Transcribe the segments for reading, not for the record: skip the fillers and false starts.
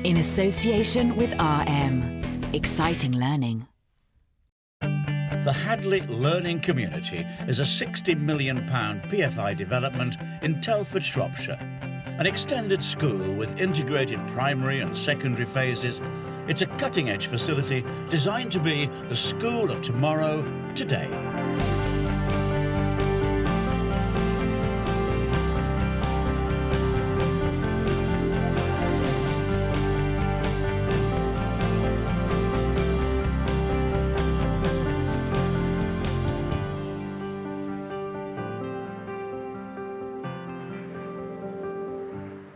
In association with RM. Exciting learning. The Hadley Learning Community is a £60 million PFI development in Telford, Shropshire. An extended school with integrated primary and secondary phases. It's a cutting-edge facility designed to be the school of tomorrow, today.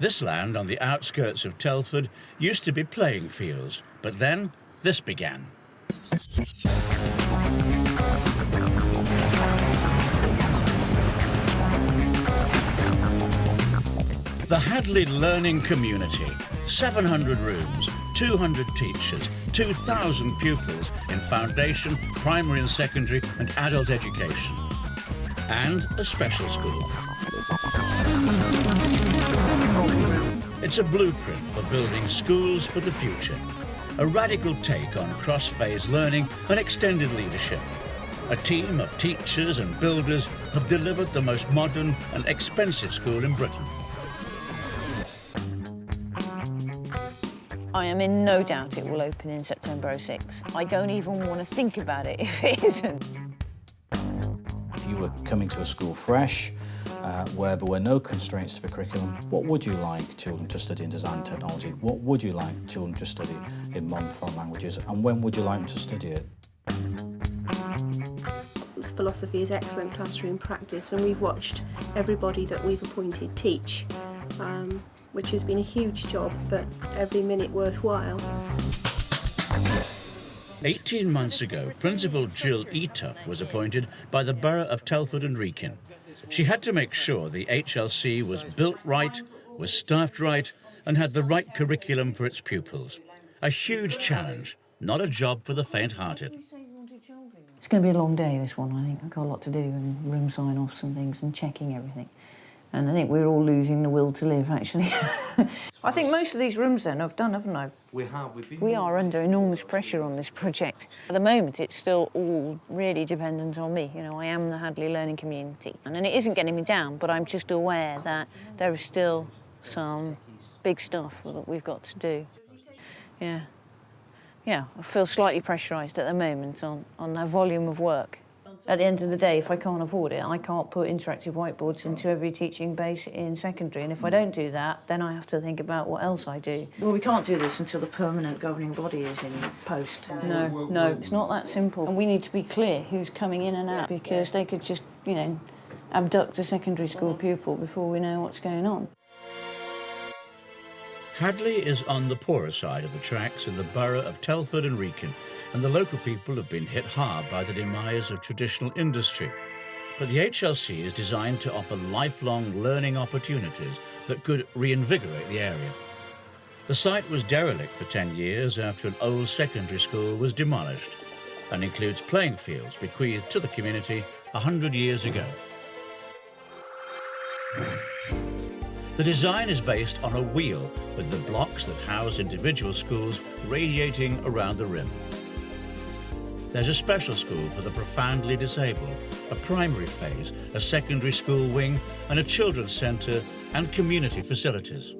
This land on the outskirts of Telford used to be playing fields, but then this began. The Hadley Learning Community, 700 rooms, 200 teachers, 2,000 pupils in foundation, primary and secondary and adult education, and a special school. It's a blueprint for building schools for the future. A radical take on cross-phase learning and extended leadership. A team of teachers and builders have delivered the most modern and expensive school in Britain. I am in no doubt it will open in September '06. I don't even want to think about it if it isn't. If you were coming to a school fresh, where there were no constraints to the curriculum, what would you like children to study in design technology? What would you like children to study in modern foreign languages? And when would you like them to study it? Philosophy is excellent classroom practice, and we've watched everybody that we've appointed teach, which has been a huge job, but every minute worthwhile. 18 months ago, Principal Jill Eatough was appointed by the Borough of Telford and Wrekin. She had to make sure the HLC was built right, was staffed right, and had the right curriculum for its pupils. A huge challenge, not a job for the faint-hearted. It's going to be a long day, this one, I think. I've got a lot to do, and room sign-offs and things, and checking everything. And I think we're all losing the will to live, actually. I think most of these rooms, then, I've done, haven't I? We are under enormous pressure on this project. At the moment, it's still all really dependent on me. You know, I am the Hadley Learning Community. And it isn't getting me down, but I'm just aware that there is still some big stuff that we've got to do. Yeah. Yeah, I feel slightly pressurised at the moment on the volume of work. At the end of the day, if I can't afford it, I can't put interactive whiteboards into every teaching base in secondary. And if I don't do that, then I have to think about what else I do. Well, we can't do this until the permanent governing body is in post. No, it's not that simple. And we need to be clear who's coming in and out, because they could just, you know, abduct a secondary school pupil before we know what's going on. Hadley is on the poorer side of the tracks in the borough of Telford and Wrekin, and the local people have been hit hard by the demise of traditional industry. But the HLC is designed to offer lifelong learning opportunities that could reinvigorate the area. The site was derelict for 10 years after an old secondary school was demolished, and includes playing fields bequeathed to the community 100 years ago. The design is based on a wheel with the blocks that house individual schools radiating around the rim. There's a special school for the profoundly disabled, a primary phase, a secondary school wing, and a children's centre and community facilities.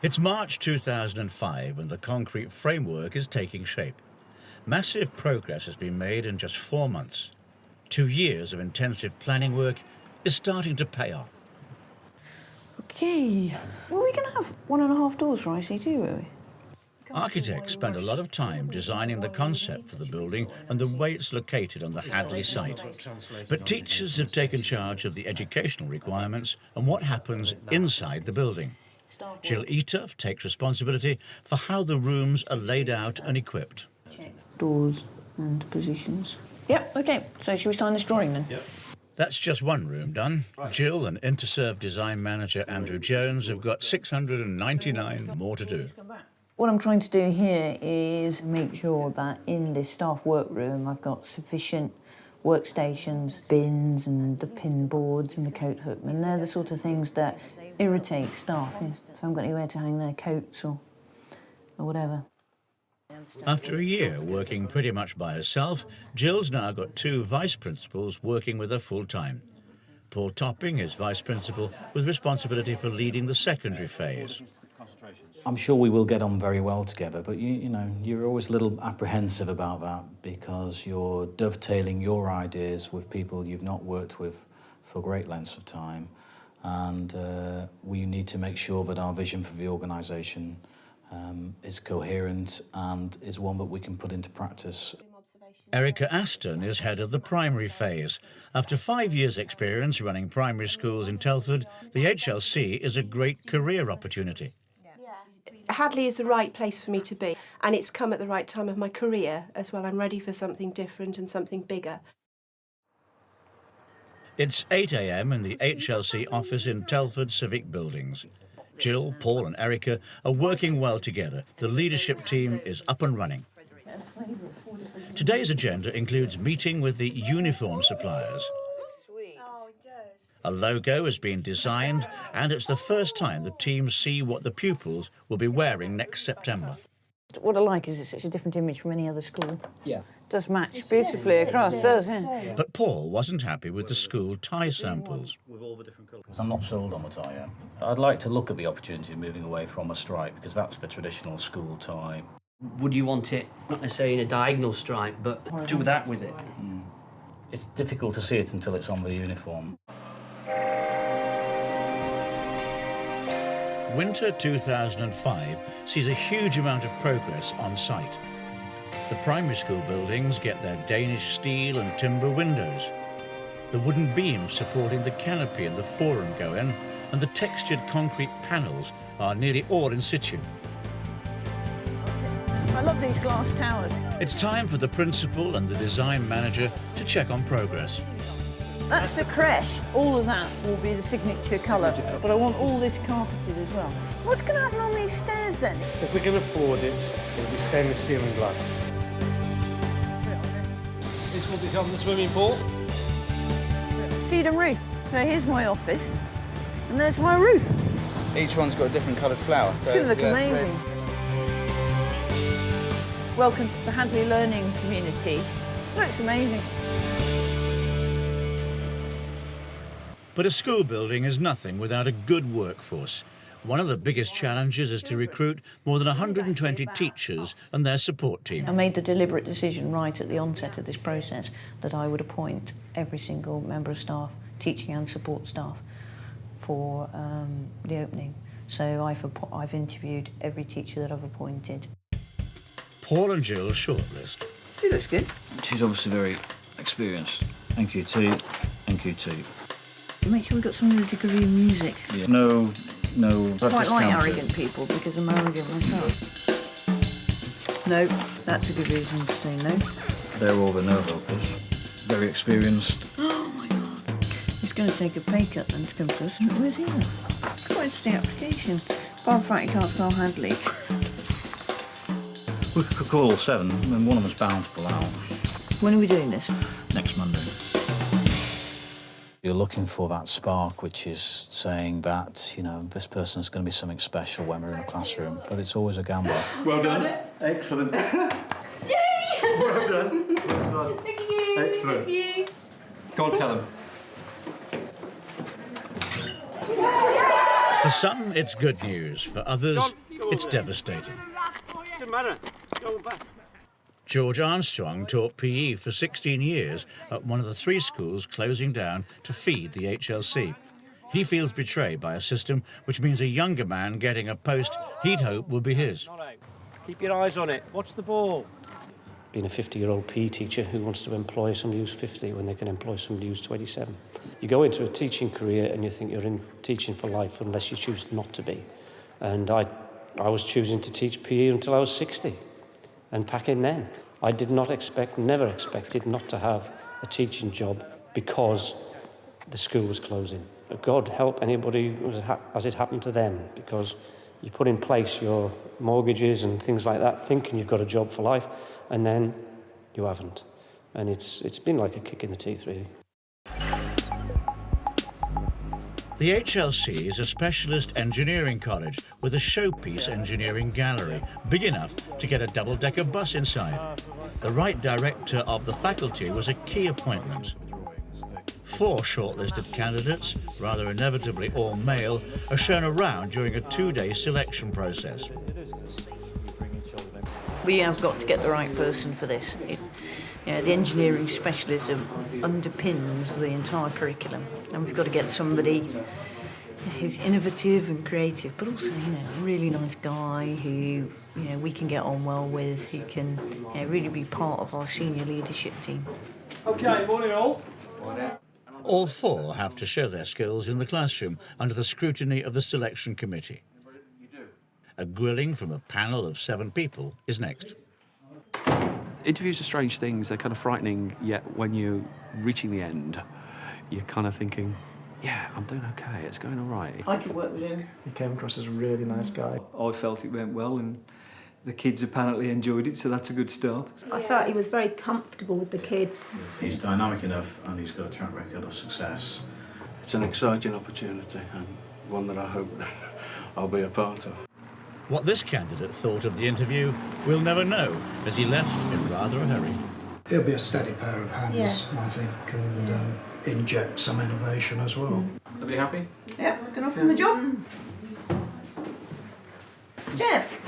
It's March 2005 when the concrete framework is taking shape. Massive progress has been made in just 4 months. 2 years of intensive planning work is starting to pay off. OK. Were we going to have 1.5 doors for ICT, were we? Architects spend a lot of time designing the concept for the building and the way it's located on the Hadley site. But teachers have taken charge of the educational requirements and what happens inside the building. Jill Eatough takes responsibility for how the rooms are laid out and equipped. Doors and positions. Yep, OK. So should we sign this drawing then? Yep. That's just one room done. Jill and Interserve design manager Andrew Jones have got 699 more to do. What I'm trying to do here is make sure that in this staff workroom I've got sufficient workstations, bins and the pin boards and the coat hook. And they're the sort of things that irritates staff. If they haven't got anywhere to hang their coats or whatever. After a year working pretty much by herself, Jill's now got 2 vice principals working with her full-time. Paul Topping is vice principal with responsibility for leading the secondary phase. I'm sure we will get on very well together, but you know, you're always a little apprehensive about that because you're dovetailing your ideas with people you've not worked with for great lengths of time, and we need to make sure that our vision for the organisation is coherent and is one that we can put into practice. Erica Aston is head of the primary phase. After 5 years' experience running primary schools in Telford, the HLC is a great career opportunity. Hadley is the right place for me to be, and it's come at the right time of my career as well. I'm ready for something different and something bigger. It's 8 a.m. in the HLC office in Telford Civic Buildings. Jill, Paul and Erica are working well together. The leadership team is up and running. Today's agenda includes meeting with the uniform suppliers. A logo has been designed, and it's the first time the teams see what the pupils will be wearing next September. What I like is it's such a different image from any other school. Yeah. It does match beautifully across, doesn't it? But Paul wasn't happy with the school tie samples. With all the different colours. I'm not sold on the tie yet. I'd like to look at the opportunity of moving away from a stripe because that's the traditional school tie. Would you want it, not necessarily in a diagonal stripe, but do that with it? It's difficult to see it until it's on the uniform. Winter 2005 sees a huge amount of progress on site. The primary school buildings get their Danish steel and timber windows. The wooden beams supporting the canopy and the forum go in, and the textured concrete panels are nearly all in situ. I love these glass towers. It's time for the principal and the design manager to check on progress. That's the creche. All of that will be the signature colour, but I want all this carpeted as well. What's going to happen on these stairs then? If we can afford it, it'll be stainless steel and glass. This will become the swimming pool. Cedar roof. So here's my office, and there's my roof. Each one's got a different coloured flower. It's going to look amazing. Welcome to the Hadley Learning Community. Looks amazing. But a school building is nothing without a good workforce. One of the biggest challenges is to recruit more than 120 teachers and their support team. I made the deliberate decision right at the onset of this process that I would appoint every single member of staff, teaching and support staff, for the opening. So I've interviewed every teacher that I've appointed. Paul and Jill's shortlist. She looks good. She's obviously very experienced. NQ2, NQ2. Make sure we've got someone with a degree in music. Yeah. No. I quite like arrogant people because I'm arrogant myself. No, that's a good reason to say no. They're all the no vocals. Very experienced. Oh my God. He's going to take a pay cut then to come to us. Where's he then? Quite interesting application. Apart from the fact he can't spell Hadley. We could call all 7 and one of them's bound to pull out. When are we doing this? Next Monday. You're looking for that spark which is saying that, you know, this person's going to be something special when we're in a classroom, but it's always a gamble. Well done. Excellent. Yay! Well done. Well done. Thank you. Excellent. Thank you. Go on, tell them. For some, it's good news. For others, it's devastating. Doesn't matter. Go back. George Armstrong taught PE for 16 years at one of the 3 schools closing down to feed the HLC. He feels betrayed by a system which means a younger man getting a post he'd hope would be his. Keep your eyes on it. Watch the ball. Being a 50-year-old PE teacher who wants to employ somebody who's 50 when they can employ somebody who's 27. You go into a teaching career and you think you're in teaching for life unless you choose not to be. And I was choosing to teach PE until I was 60. And back in then, I did not expect, never expected not to have a teaching job because the school was closing. But God help anybody as it happened to them, because you put in place your mortgages and things like that, thinking you've got a job for life, and then you haven't. And it's been like a kick in the teeth, really. The HLC is a specialist engineering college with a showpiece engineering gallery, big enough to get a double-decker bus inside. The right director of the faculty was a key appointment. 4 shortlisted candidates, rather inevitably all male, are shown around during a 2-day selection process. We have got to get the right person for this. The engineering specialism underpins the entire curriculum, and we've got to get somebody who's innovative and creative, but also, a really nice guy who, we can get on well with, who can really be part of our senior leadership team. Okay, morning all. All 4 have to show their skills in the classroom under the scrutiny of the selection committee. A grilling from a panel of 7 people is next. Interviews are strange things. They're kind of frightening, yet when you're reaching the end, you're kind of thinking, yeah, I'm doing okay, it's going all right. I could work with him. He came across as a really nice guy. I felt it went well, and the kids apparently enjoyed it, so that's a good start. I felt he was very comfortable with the kids. He's dynamic enough and he's got a track record of success. It's an exciting opportunity and one that I hope I'll be a part of. What this candidate thought of the interview, we'll never know, as he left in rather a hurry. He'll be a steady pair of hands, I think, and inject some innovation as well. Everybody happy? Yeah, can I offer him a job? Jeff?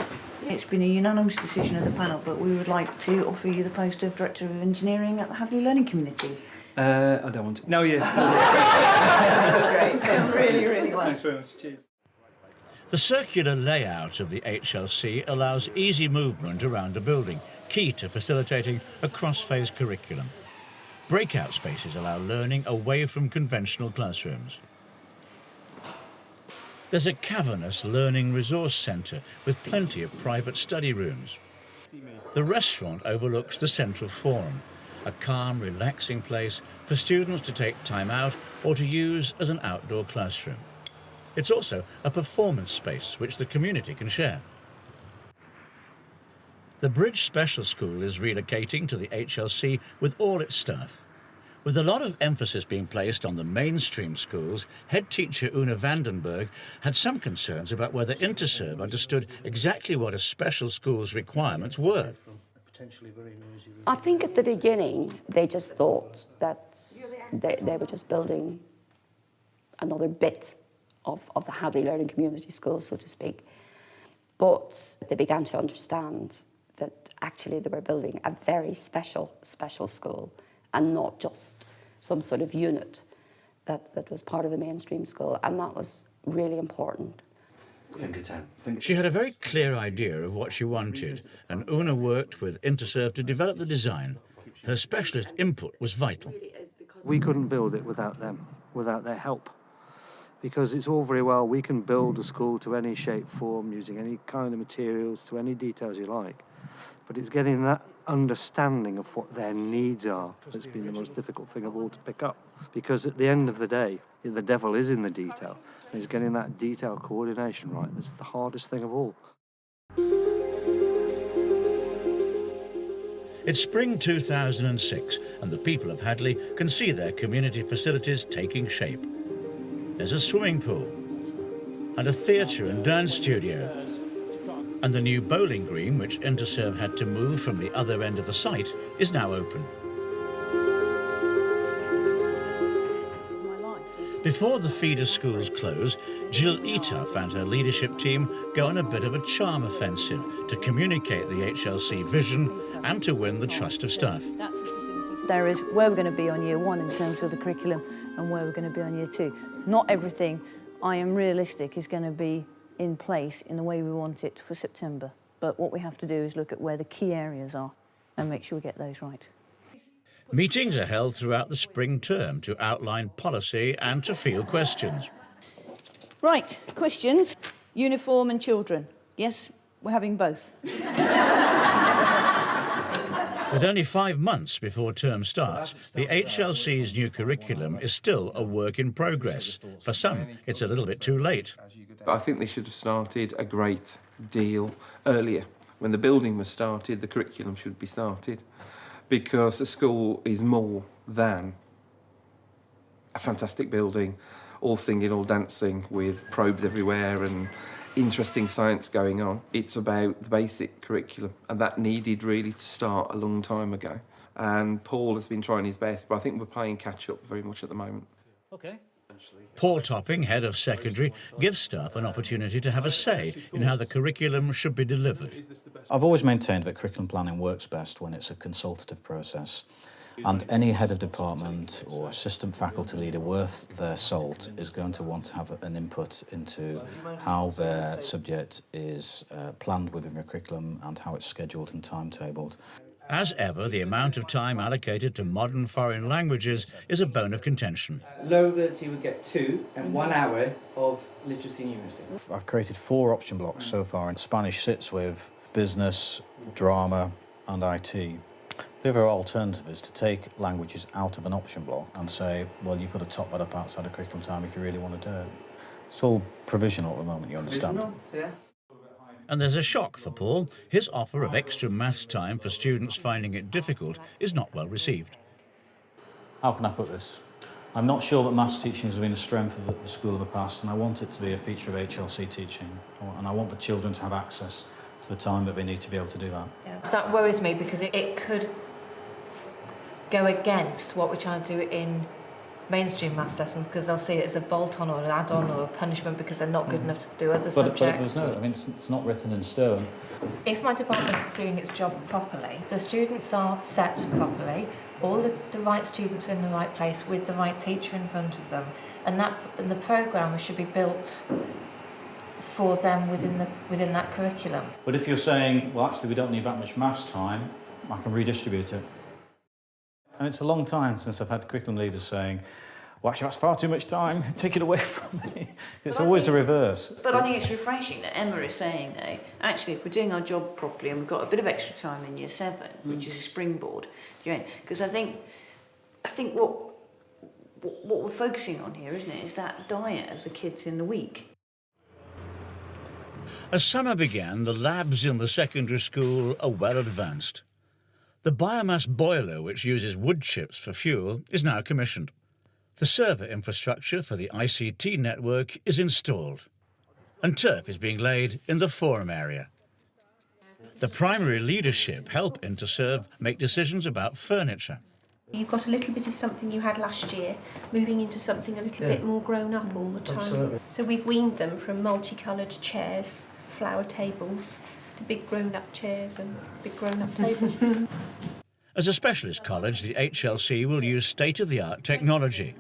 It's been a unanimous decision of the panel, but we would like to offer you the post of Director of Engineering at the Hadley Learning Community. I don't want to. No, yeah. Great, really, really well. Thanks very much. Cheers. The circular layout of the HLC allows easy movement around a building, key to facilitating a cross-phase curriculum. Breakout spaces allow learning away from conventional classrooms. There's a cavernous learning resource centre with plenty of private study rooms. The restaurant overlooks the central forum, a calm, relaxing place for students to take time out or to use as an outdoor classroom. It's also a performance space which the community can share. The Bridge Special School is relocating to the HLC with all its staff. With a lot of emphasis being placed on the mainstream schools, head teacher Una Vandenberg had some concerns about whether Interserve understood exactly what a special school's requirements were. I think at the beginning they just thought that they were just building another bit of the Hadley Learning Community School, so to speak. But they began to understand that actually they were building a very special school and not just some sort of unit that was part of a mainstream school, and that was really important. Finger 10. She had a very clear idea of what she wanted, and Una worked with Interserve to develop the design. Her specialist input was vital. We couldn't build it without them, without their help. Because it's all very well, we can build a school to any shape, form, using any kind of materials, to any details you like. But it's getting that understanding of what their needs are that's been the most difficult thing of all to pick up. Because at the end of the day, the devil is in the detail. And it's getting that detail coordination right that's the hardest thing of all. It's spring 2006, and the people of Hadley can see their community facilities taking shape. There's a swimming pool, and a theatre and dance studio. And the new bowling green, which Interserve had to move from the other end of the site, is now open. Before the feeder schools close, Jill Eatough and her leadership team go on a bit of a charm offensive to communicate the HLC vision and to win the trust of staff. That's the facilities. There is where we're going to be on year 1 in terms of the curriculum and where we're going to be on year 2. Not everything, I am realistic, is going to be in place in the way we want it for September. But what we have to do is look at where the key areas are and make sure we get those right. Meetings are held throughout the spring term to outline policy and to field questions. Right, questions. Uniform and children. Yes, we're having both. With only 5 months before term starts, the HLC's new curriculum is still a work in progress. For some, it's a little bit too late. I think they should have started a great deal earlier. When the building was started, the curriculum should be started, because the school is more than a fantastic building all singing, all dancing, with probes everywhere and interesting science going on. It's about the basic curriculum, and that needed really to start a long time ago. And Paul has been trying his best, but I think we're playing catch-up very much at the moment. Okay. Paul Topping, head of secondary, gives staff an opportunity to have a say in how the curriculum should be delivered. I've always maintained that curriculum planning works best when it's a consultative process, and any head of department or assistant faculty leader worth their salt is going to want to have an input into how their subject is planned within the curriculum and how it's scheduled and timetabled. As ever, the amount of time allocated to modern foreign languages is a bone of contention. Low ability would get 2 and 1 hour of literacy and numeracy. I've created 4 option blocks so far, and Spanish sits with business, drama and IT. The other alternative is to take languages out of an option block and say, well, you've got to top that up outside of curriculum time if you really want to do it. It's all provisional at the moment, you understand? Yeah. And there's a shock for Paul. His offer of extra maths time for students finding it difficult is not well received. How can I put this? I'm not sure that maths teaching has been a strength of the school in the past, and I want it to be a feature of HLC teaching. And I want the children to have access to the time that they need to be able to do that. Yeah. So that worries me because it could go against what we're trying to do in mainstream maths lessons, because they'll see it as a bolt-on or an add-on or a punishment because they're not good enough to do other subjects. But there's no, I mean, it's not written in stone. If my department is doing its job properly, the students are set properly, all the right students are in the right place with the right teacher in front of them, and the programme should be built for them within that curriculum. But if you're saying, well, actually, we don't need that much maths time, I can redistribute it. And it's a long time since I've had curriculum leaders saying, well, actually, that's far too much time, take it away from me. It's always the reverse. But I think it's refreshing that Emma is saying, though, actually, if we're doing our job properly and we've got a bit of extra time in Year 7, which is a springboard, because I think what we're focusing on here, isn't it, is that diet of the kids in the week. As summer began, the labs in the secondary school are well advanced. The biomass boiler, which uses wood chips for fuel, is now commissioned. The server infrastructure for the ICT network is installed, and turf is being laid in the forum area. The primary leadership help Interserve make decisions about furniture. You've got a little bit of something you had last year, moving into something a little bit more grown up all the time. Absolutely. So we've weaned them from multicoloured chairs, flower tables, to big grown-up chairs and big grown-up tables. As a specialist college, the HLC will use state-of-the-art technology.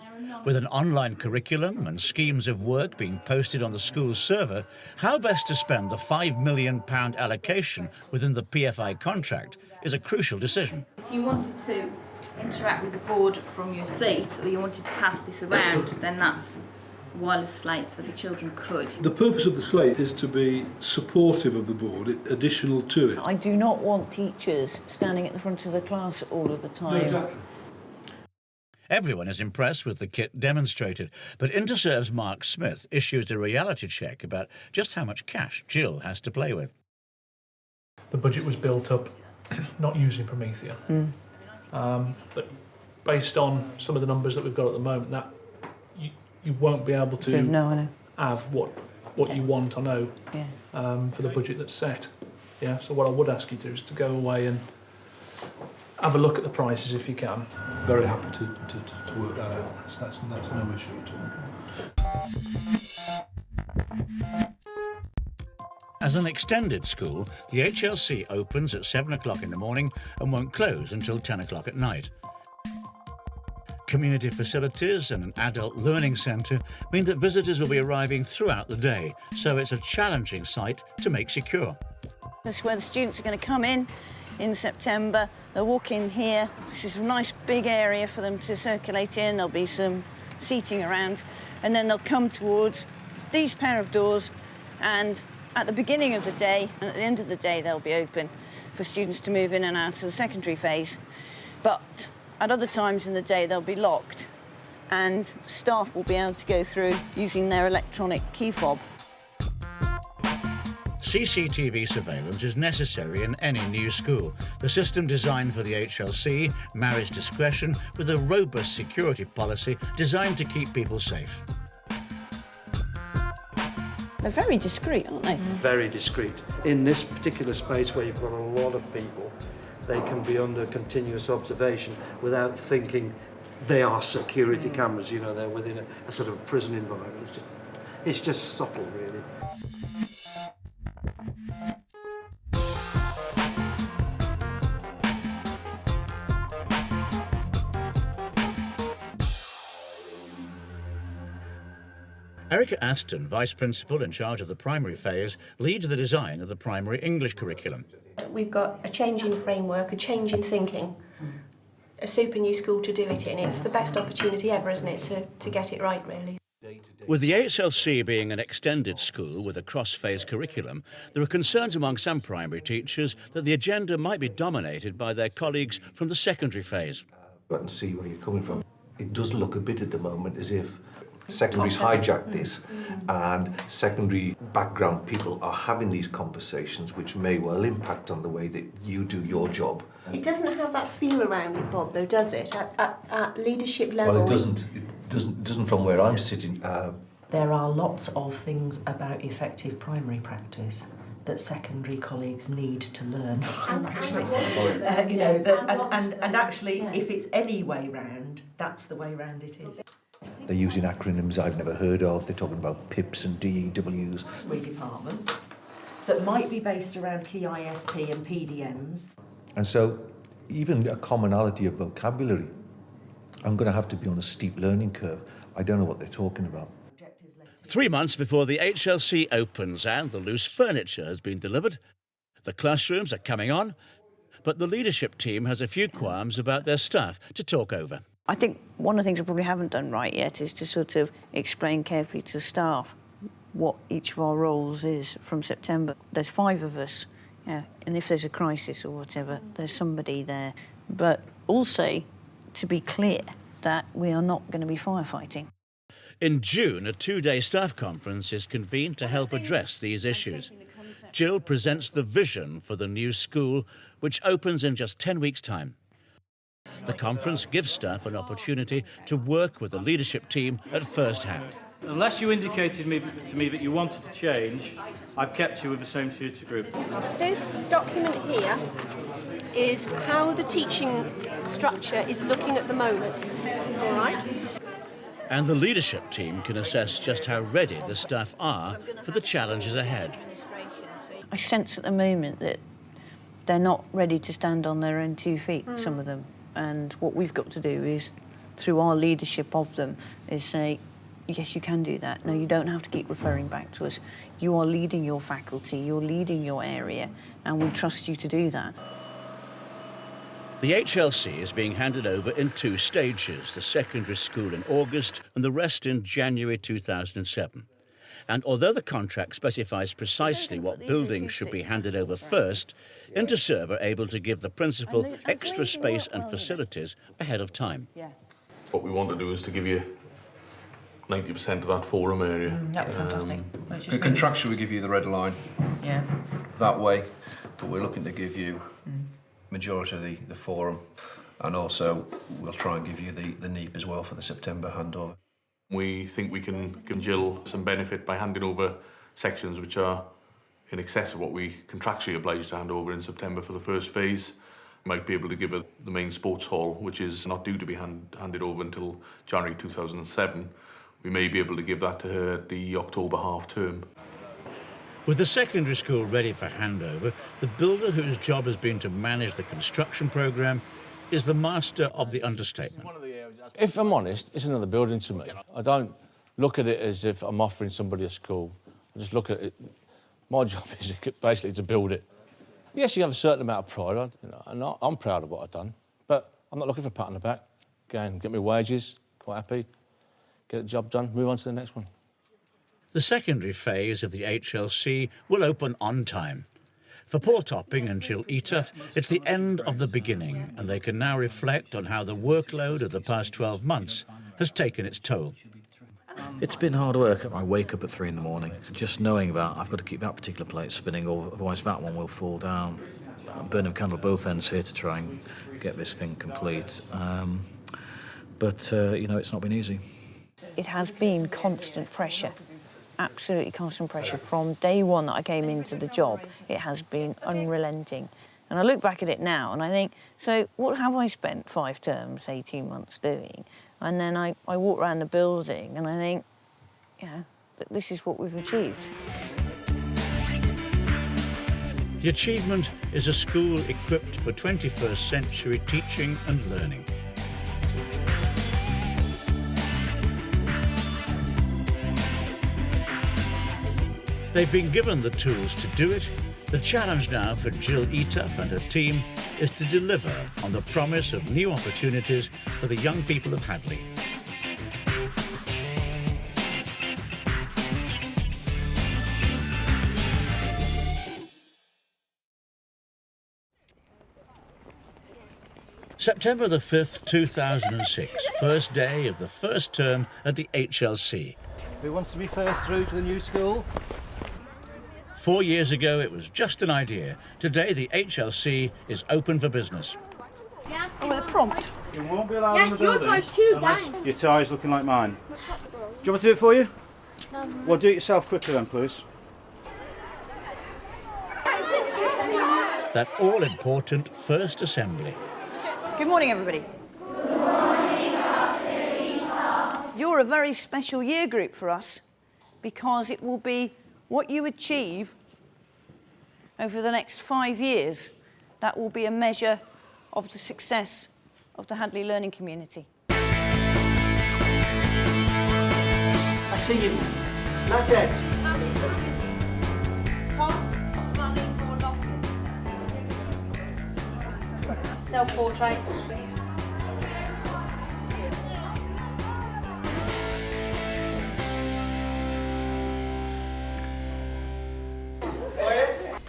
With an online curriculum and schemes of work being posted on the school's server, how best to spend the £5 million allocation within the PFI contract is a crucial decision. If you wanted to interact with the board from your seat, or you wanted to pass this around, then that's wireless slate so the children could. The purpose of the slate is to be supportive of the board, additional to it. I do not want teachers standing at the front of the class all of the time. No, exactly. Everyone is impressed with the kit demonstrated, but Interserve's Mark Smith issues a reality check about just how much cash Jill has to play with. The budget was built up not using Promethea, but based on some of the numbers that we've got at the moment, that you won't be able to have what you want, I know, for the budget that's set. Yeah. So what I would ask you to do is to go away and have a look at the prices if you can. Very happy to work that out. That's no issue at all. As an extended school, the HLC opens at 7 o'clock in the morning and won't close until 10 o'clock at night. Community facilities and an adult learning centre mean that visitors will be arriving throughout the day, so it's a challenging site to make secure. This is where the students are going to come in September. They'll walk in here. This is a nice big area for them to circulate in. There'll be some seating around, and then they'll come towards these pair of doors, and at the beginning of the day and at the end of the day they'll be open for students to move in and out of the secondary phase. But at other times in the day they'll be locked, and staff will be able to go through using their electronic key fob. CCTV surveillance is necessary in any new school. The system designed for the HLC marries discretion with a robust security policy designed to keep people safe. They're very discreet, aren't they? Very discreet. In this particular space where you've got a lot of people, they can be under continuous observation without thinking they are security cameras, you know, they're within a sort of prison environment. It's just subtle, really. Erica Aston, Vice Principal in charge of the primary phase, leads the design of the primary English curriculum. We've got a change in framework, a change in thinking, a super new school to do it in. It's the best opportunity ever, isn't it, to get it right, really. With the HLC being an extended school with a cross-phase curriculum, there are concerns among some primary teachers that the agenda might be dominated by their colleagues from the secondary phase. I can see where you're coming from. It does look a bit at the moment as if secondary's hijacked this, and secondary background people are having these conversations which may well impact on the way that you do your job. It doesn't have that feel around it, Bob, though, does it? At leadership level. Well, it doesn't from where I'm sitting. There are lots of things about effective primary practice that secondary colleagues need to learn. Actually, you know, and actually, if it's any way round, that's the way round it is. They're using acronyms I've never heard of. They're talking about PIPs and DEWs. Department that might be based around key ISP and PDMs. And so, even a commonality of vocabulary, I'm going to have to be on a steep learning curve. I don't know what they're talking about. 3 months before the HLC opens and the loose furniture has been delivered, the classrooms are coming on, but the leadership team has a few qualms about their staff to talk over. I think one of the things I probably haven't done right yet is to sort of explain carefully to the staff what each of our roles is from September. There's 5 of us, yeah, and if there's a crisis or whatever, there's somebody there. But also, to be clear, that we are not going to be firefighting. In June, a 2-day staff conference is convened to help address these issues. Jill presents the vision for the new school, which opens in just 10 weeks' time. The conference gives staff an opportunity to work with the leadership team at first hand. Unless you indicated to me that you wanted to change, I've kept you with the same tutor group. This document here is how the teaching structure is looking at the moment. All right? And the leadership team can assess just how ready the staff are for the challenges ahead. I sense at the moment that they're not ready to stand on their own 2 feet, some of them. And what we've got to do is, through our leadership of them, is say, yes, you can do that. No, you don't have to keep referring back to us. You are leading your faculty, you're leading your area, and we trust you to do that. The HLC is being handed over in 2 stages, the secondary school in August and the rest in January 2007. And although the contract specifies precisely what buildings should be handed over first, Interserve are able to give the principal extra space and facilities ahead of time. What we want to do is to give you 90% of that forum area. That'd be fantastic. The contractually we give you the red line. Yeah. That way, but we're looking to give you majority of the forum, and also we'll try and give you the NEEP as well for the September handover. We think we can give Jill some benefit by handing over sections which are in excess of what we contractually obliged to hand over in September for the first phase. We might be able to give her the main sports hall, which is not due to be handed over until January 2007. We may be able to give that to her at the October half term. With the secondary school ready for handover, the builder whose job has been to manage the construction programme is the master of the understatement. If I'm honest, it's another building to me. I don't look at it as if I'm offering somebody a school. I just look at it. My job is basically to build it. Yes, you have a certain amount of pride, and I'm proud of what I've done, but I'm not looking for a pat on the back. Go and get me wages, quite happy, get the job done, move on to the next one. The secondary phase of the HLC will open on time. For Paul Topping and Jill Eatough, it's the end of the beginning, and they can now reflect on how the workload of the past 12 months has taken its toll. It's been hard work. I wake up at 3 in the morning, just knowing that I've got to keep that particular plate spinning, or otherwise that one will fall down. I'm burning a candle at both ends here to try and get this thing complete. But you know, it's not been easy. It has been constant pressure absolutely constant pressure from day one that I came into the job. It has been unrelenting. And I look back at it now and I think, so what have I spent 5 terms, 18 months doing? And then I walk around the building and I think, you know, this is what we've achieved. The achievement is a school equipped for 21st century teaching and learning. They've been given the tools to do it. The challenge now for Jill Eatuff and her team is to deliver on the promise of new opportunities for the young people of Hadley. September the 5th, 2006, first day of the first term at the HLC. Who wants to be first through to the new school? 4 years ago, it was just an idea. Today, the HLC is open for business. Oh, a prompt. You won't be allowed in the Yes, your building tie's too unless down. your tie's looking like mine. Do you want me to do it for you? Well, do it yourself quickly then, please. That all-important first assembly. Good morning, everybody. You're a very special year group for us because it will be what you achieve over the next 5 years. That will be a measure of the success of the Hadley learning community. I see you. Not dead. Self-portrait.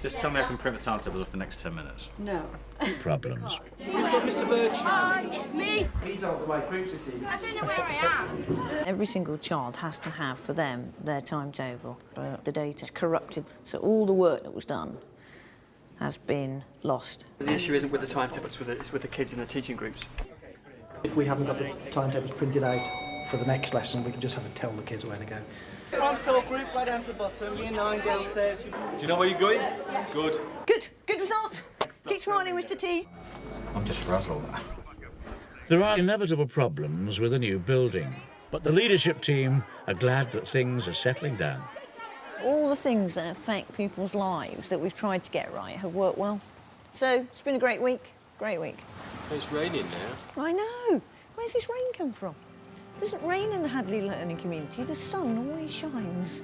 Just tell me I can print the timetable for the next 10 minutes. No. Problems. Who's got Mr. Birch? It's me. These aren't the right groups, you see. I don't know where I am. Every single child has to have, for them, their timetable. But the data is corrupted, so all the work that was done has been lost. The issue isn't with the timetable, it's with the kids in the teaching groups. If we haven't got the timetables printed out for the next lesson, we can just have to tell the kids where to go. Prime store group, right down to the bottom, year 9 downstairs. Do you know where you're going? Good. Good result. Keep smiling, Mr. T. I'm just frazzled. There are inevitable problems with a new building, but the leadership team are glad that things are settling down. All the things that affect people's lives that we've tried to get right have worked well. So it's been a great week. Great week. It's raining now. I know. Where's this rain come from? It doesn't rain in the Hadley learning community. The sun always shines.